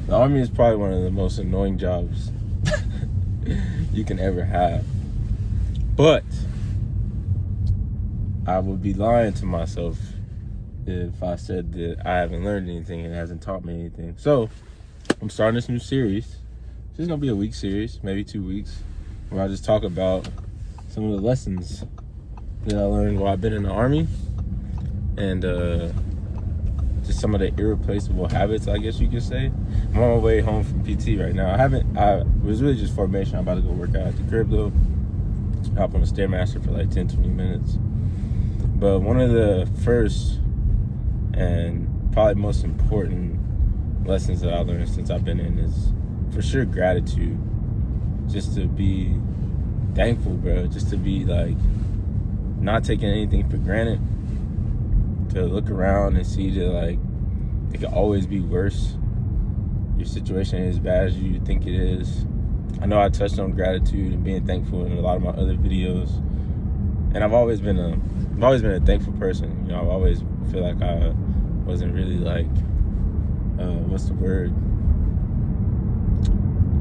The Army is probably one of the most annoying jobs you can ever have. But I would be lying to myself if I said that I haven't learned anything and it hasn't taught me anything. So I'm starting this new series. This is going to be a week series, maybe 2 weeks, where I just talk about some of the lessons that I learned while I've been in the Army, and just some of the irreplaceable habits, I guess you could say. I'm on my way home from PT right now. I was really just formation. I'm about to go work out at the crib though. Hop on the Stairmaster for like 10-20 minutes. But one of the first and probably most important lessons that I learned since I've been in is for sure gratitude. Just to be thankful, bro. Just to be like not taking anything for granted. To look around and see that like it could always be worse. Your situation ain't as bad as you think it is. I know I touched on gratitude and being thankful in a lot of my other videos, and I've always been a thankful person. You know, I've always feel like I wasn't really like what's the word?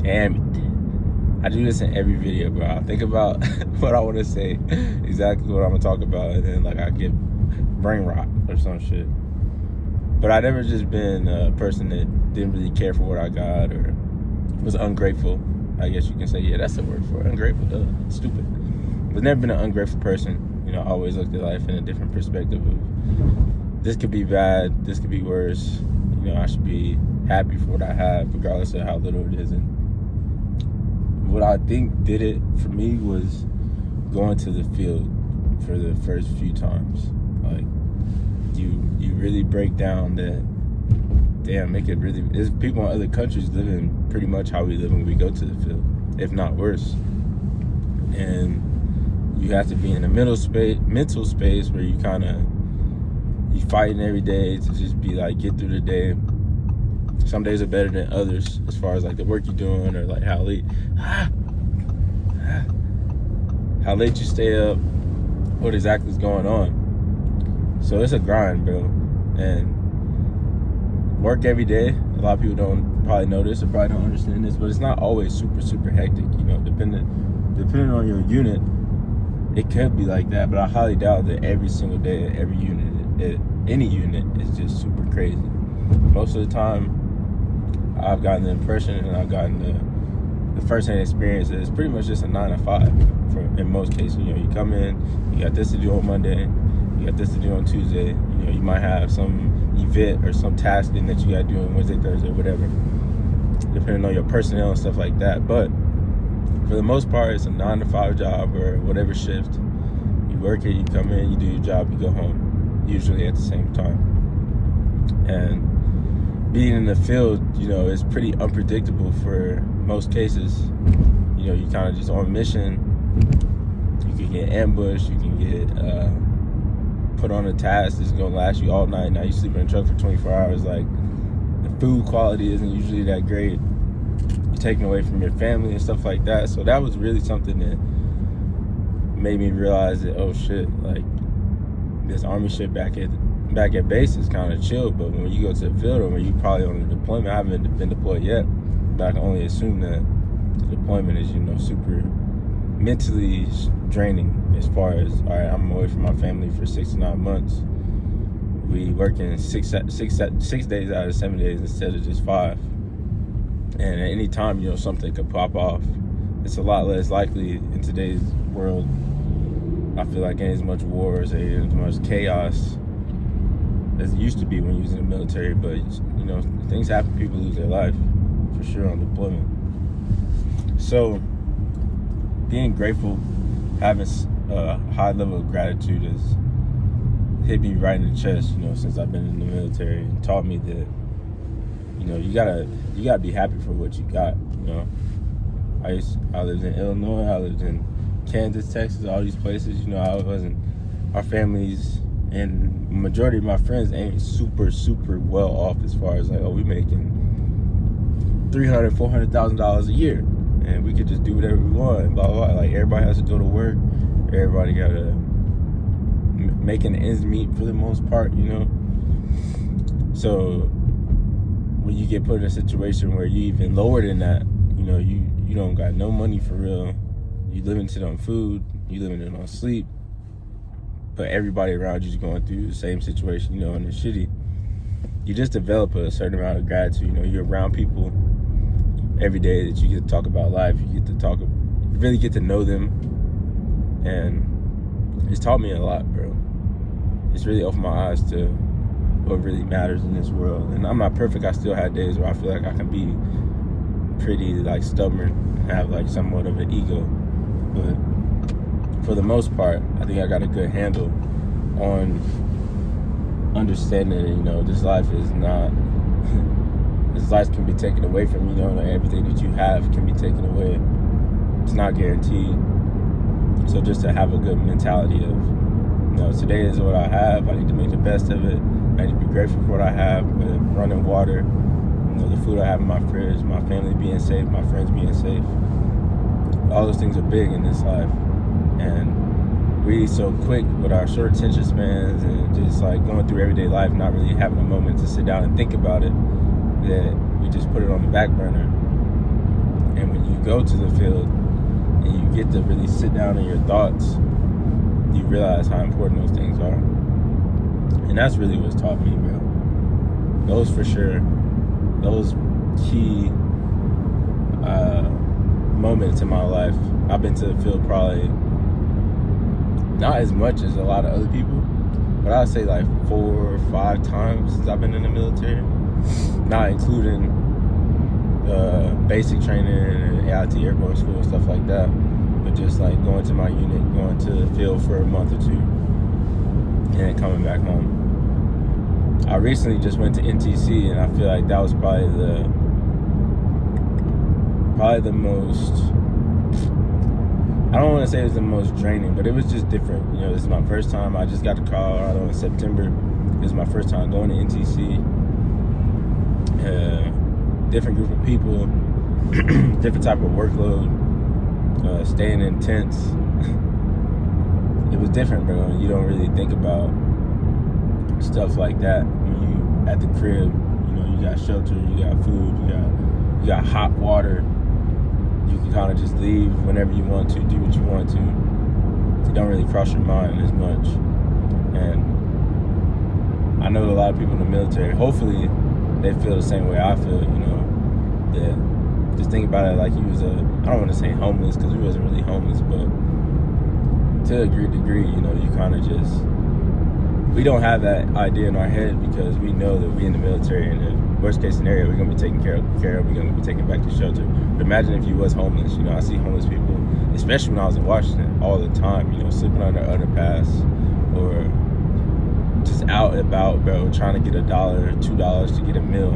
Damn it. I do this in every video, bro. I think about what I want to say, exactly what I'm gonna talk about, and then like I get brain rot or some shit. But I never just been a person that didn't really care for what I got or was ungrateful. I guess you can say, yeah, that's the word for it. Ungrateful, stupid. But never been an ungrateful person. You know, I always looked at life in a different perspective of this could be bad, this could be worse. You know, I should be happy for what I have, regardless of how little it is. And what I think did it for me was going to the field for the first few times. Like, you really break down that, damn, there's people in other countries living pretty much how we live when we go to the field, if not worse. And you have to be in a mental space where you fighting every day to just be like, get through the day. Some days are better than others as far as like the work you're doing or like how late you stay up, what exactly is going on. So it's a grind, bro. And work every day. A lot of people don't probably know this or probably don't understand this, but it's not always super, super hectic. You know, depending on your unit, it could be like that. But I highly doubt that every single day, every unit, any unit is just super crazy. Most of the time, I've gotten the impression and I've gotten the first-hand experience that it's pretty much just a 9 to 5 in most cases. You know, you come in, you got this to do on Monday, you got this to do on Tuesday. You know, you might have some event or some tasking that you got to do on Wednesday, Thursday, whatever, depending on your personnel and stuff like that. But for the most part, it's a 9 to 5 job or whatever shift. You work it, you come in, you do your job, you go home, usually at the same time. And being in the field, you know, is pretty unpredictable for most cases. You know, you kind of just on mission. You can get ambushed, you can get put on a task that's gonna last you all night. Now you sleep in a truck for 24 hours. Like, the food quality isn't usually that great. You're taken away from your family and stuff like that. So that was really something that made me realize that, oh shit, like this Army shit back at base is kind of chill, but when you go to the field or when you probably on a deployment, I haven't been deployed yet, but I can only assume that the deployment is, you know, super mentally draining. As far as, all right, I'm away from my family for 6 to 9 months. We working 6 days out of 7 days instead of just 5. And at any time, you know, something could pop off. It's a lot less likely in today's world. I feel like ain't as much wars, ain't as much chaos as it used to be when you was in the military. But, you know, things happen, people lose their life, for sure, on deployment. So being grateful, having a high level of gratitude has hit me right in the chest, you know, since I've been in the military, and taught me that, you know, you gotta be happy for what you got. You know, I lived in Illinois, I lived in Kansas, Texas, all these places. You know, our families and majority of my friends ain't super, super well off as far as like, oh, we making $300,000-$400,000 a year, and we could just do whatever we want, blah, blah, blah. Like, everybody has to go to work. Everybody got to making ends meet for the most part, you know. So when you get put in a situation where you even lower than that, you know, you don't got no money for real. You limited on food, you limited on sleep, but everybody around you is going through the same situation, you know, and it's shitty. You just develop a certain amount of gratitude. You know, you're around people every day that you get to talk about life. You get to talk, really get to know them, and it's taught me a lot, bro. It's really opened my eyes to what really matters in this world. And I'm not perfect. I still have days where I feel like I can be pretty like stubborn and have like somewhat of an ego, but for the most part, I think I got a good handle on understanding that, you know, this life is not this life can be taken away from you. You know, like everything that you have can be taken away. It's not guaranteed. So just to have a good mentality of, you know, today is what I have. I need to make the best of it. I need to be grateful for what I have, with running water, you know, the food I have in my fridge, my family being safe, my friends being safe. All those things are big in this life. And we so quick with our short attention spans and just like going through everyday life, not really having a moment to sit down and think about it, that we just put it on the back burner. And when you go to the field and you get to really sit down in your thoughts, you realize how important those things are. And that's really what's taught me, bro. Those for sure, those key moments in my life. I've been to the field probably not as much as a lot of other people, but I'd say like 4 or 5 times since I've been in the military, not including basic training and AIT airborne school and stuff like that, but just like going to my unit, going to the field for a month or 2, and then coming back home. I recently just went to NTC, and I feel like that was probably the most, I don't want to say it was the most draining, but it was just different. You know, this is my first time. I just got to Colorado in September. This is my first time going to NTC. Different group of people, different type of workload, staying in tents. It was different, bro. You don't really think about stuff like that when you at the crib. You know, you got shelter, you got food, you got hot water. You can kind of just leave whenever you want to, do what you want to. You don't really cross your mind as much. And I know a lot of people in the military, hopefully they feel the same way I feel, you know, that just think about it like he was I don't want to say homeless, because he wasn't really homeless, but to a great degree, you know, you kind of just, we don't have that idea in our head because we know that we in the military, and the worst case scenario, we're going to be taken care of, we're going to be taken back to shelter. But imagine if you was homeless. You know, I see homeless people, especially when I was in Washington, all the time, you know, sleeping under underpass or just out and about, bro, trying to get $1 or $2 to get a meal.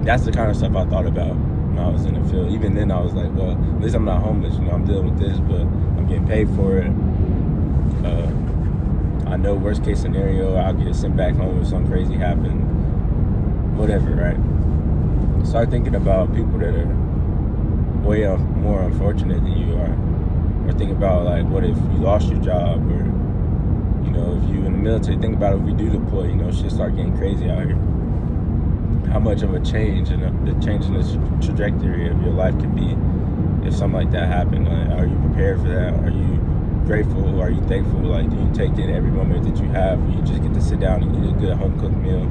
That's the kind of stuff I thought about when I was in the field. Even then I was like, well, at least I'm not homeless, you know, I'm dealing with this, but I'm getting paid for it. I know worst case scenario, I'll get sent back home if something crazy happened, whatever, right? Start thinking about people that are way more unfortunate than you are, or think about like, what if you lost your job, or, you know, if you in the military, think about if we do deploy, you know, shit start getting crazy out here. How much of a change and the change in the trajectory of your life can be if something like that happened. Like, are you prepared for that? Are you grateful? Are you thankful? Like, do you take in every moment that you have? You just get to sit down and eat a good home cooked meal,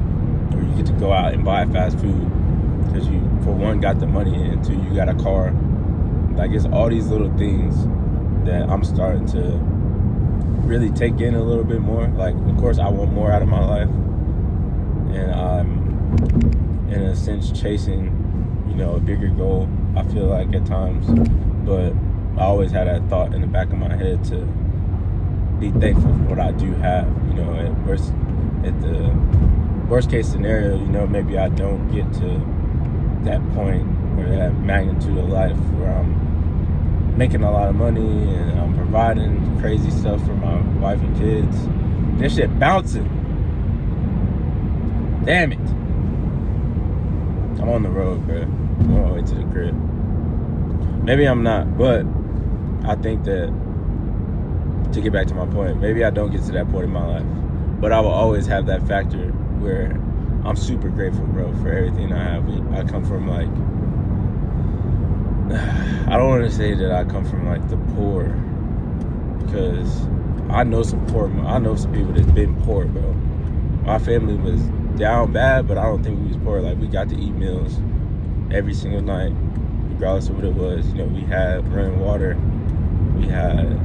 or you get to go out and buy fast food because you, for one, got the money, and 2, you got a car. Like, it's all these little things that I'm starting to really take in a little bit more. Like, of course, I want more out of my life, and I'm in a sense chasing, you know, a bigger goal, I feel like at times, but I always had that thought in the back of my head to be thankful for what I do have. You know, at the worst case scenario, you know, maybe I don't get to that point or that magnitude of life where I'm making a lot of money and I'm providing crazy stuff for my wife and kids. This shit bouncing. Damn it. I'm on the road, bro. I'm on my way to the crib. Maybe I'm not, but I think that, to get back to my point, maybe I don't get to that point in my life, but I will always have that factor where I'm super grateful, bro, for everything I have. I come from like, I don't want to say that I come from like the poor, because I know some people that's been poor, bro. My family was down bad, but I don't think we was poor. Like, we got to eat meals every single night, regardless of what it was. You know, we had running water. We had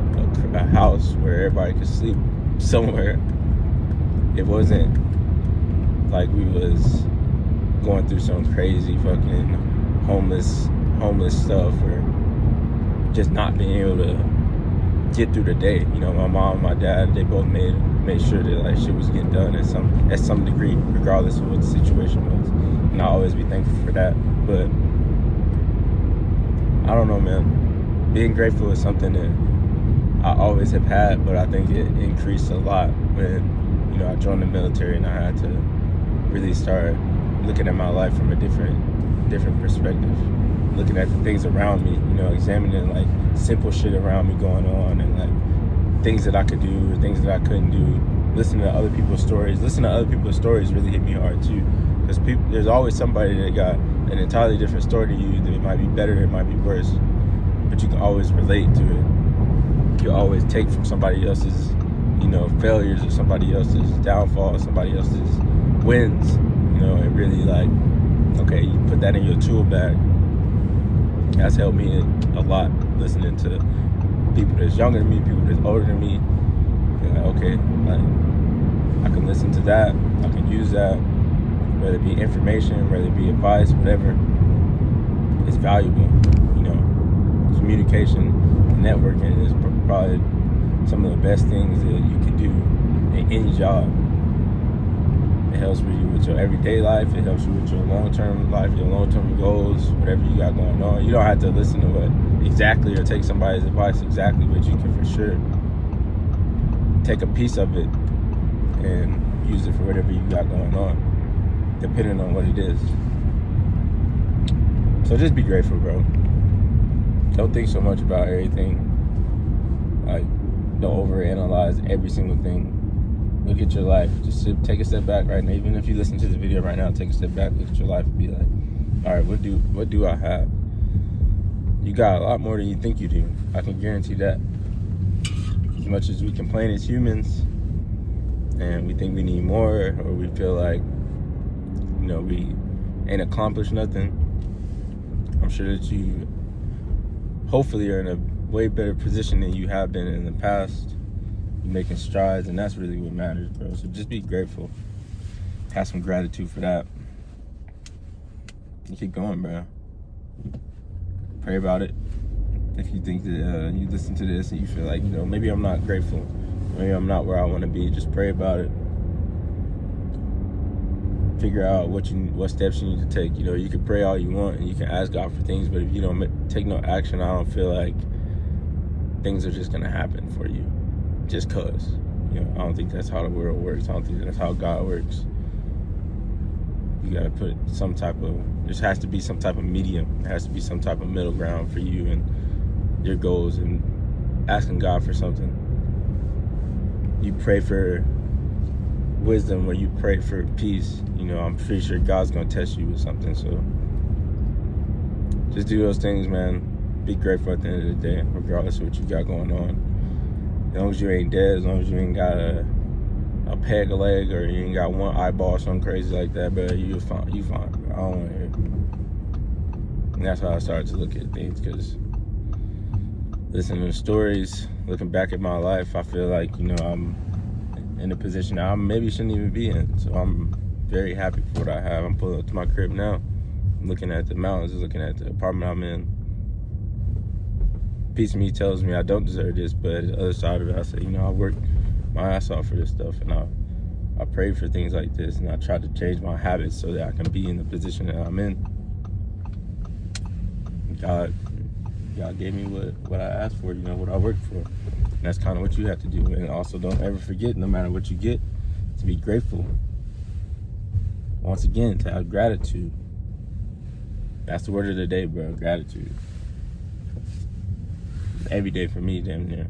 a house where everybody could sleep somewhere. It wasn't like we was going through some crazy fucking homeless stuff, or just not being able to get through the day. You know, my mom and my dad, they both made sure that like shit was getting done at some degree, regardless of what the situation was. And I'll always be thankful for that. But I don't know, man. Being grateful is something that I always have had, but I think it increased a lot when, you know, I joined the military and I had to really start looking at my life from a different perspective, looking at the things around me, you know, examining like simple shit around me going on, and like things that I could do, things that I couldn't do. Listening to other people's stories really hit me hard too, because there's always somebody that got an entirely different story to you. That it might be better, it might be worse, but you can always relate to it. You always take from somebody else's, you know, failures, or somebody else's downfall, somebody else's wins, you know, and really like, okay, you put that in your tool bag. That's helped me a lot, listening to people that's younger than me, people that's older than me. And like, okay, like, I can listen to that, I can use that, whether it be information, whether it be advice, whatever. It's valuable, you know. Communication and networking is probably some of the best things that you can do in any job. It helps you with your everyday life. It helps you with your long-term life, your long-term goals, whatever you got going on. You don't have to listen to what exactly or take somebody's advice exactly, but you can for sure take a piece of it and use it for whatever you got going on, depending on what it is. So just be grateful, bro. Don't think so much about everything. Like, don't overanalyze every single thing. Look at your life. Just take a step back right now. Even if you listen to this video right now, take a step back, look at your life and be like, all right, what do I have? You got a lot more than you think you do. I can guarantee that. As much as we complain as humans and we think we need more, or we feel like, you know, we ain't accomplished nothing, I'm sure that you hopefully are in a way better position than you have been in the past. You're making strides, and that's really what matters, bro. So just be grateful. Have some gratitude for that. You keep going, bro. Pray about it. If you think that you listen to this and you feel like, you know, maybe I'm not grateful, maybe I'm not where I want to be, just pray about it. Figure out what steps you need to take. You know, you can pray all you want and you can ask God for things, but if you don't take no action, I don't feel like things are just gonna happen for you just cause. You know, I don't think that's how the world works. I don't think that's how God works. You gotta put some type of, there has to be some type of medium. There has to be some type of middle ground for you and your goals, and asking God for something. You pray for wisdom or you pray for peace. You know, I'm pretty sure God's gonna test you with something. So just do those things, man. Be grateful at the end of the day, regardless of what you got going on. As long as you ain't dead, as long as you ain't got a peg leg, or you ain't got one eyeball or something crazy like that, but you fine, bro. I don't want to hear it. And that's how I started to look at things, because listening to stories, looking back at my life, I feel like, you know, I'm in a position that I maybe shouldn't even be in. So I'm very happy for what I have. I'm pulling up to my crib now. I'm looking at the mountains, looking at the apartment I'm in. Piece of me tells me I don't deserve this, but the other side of it, I say, you know, I worked my ass off for this stuff, and I prayed for things like this, and I tried to change my habits so that I can be in the position that I'm in. God gave me what I asked for, you know, what I worked for. And that's kind of what you have to do. And also, don't ever forget, no matter what you get, to be grateful. Once again, to have gratitude. That's the word of the day, bro. Gratitude. Every day for me, damn near.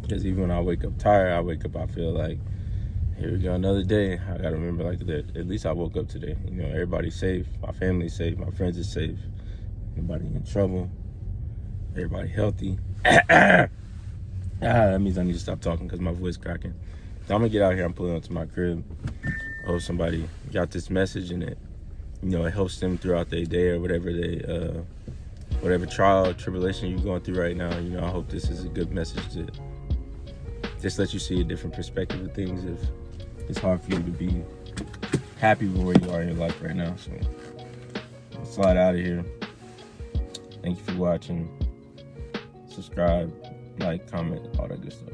Because even when I wake up tired, I feel like, here we go, another day. I gotta remember, like, that at least I woke up today. You know, everybody's safe, my family's safe, my friends are safe, nobody in trouble, everybody healthy. That means I need to stop talking because my voice cracking. So I'm gonna get out here. I'm pulling up to my crib. I hope somebody got this message and it, you know, it helps them throughout their day or whatever whatever trial or tribulation you're going through right now. You know, I hope this is a good message to just let you see a different perspective of things if it's hard for you to be happy with where you are in your life right now. So I'll slide out of here. Thank you for watching. Subscribe, like, comment, all that good stuff.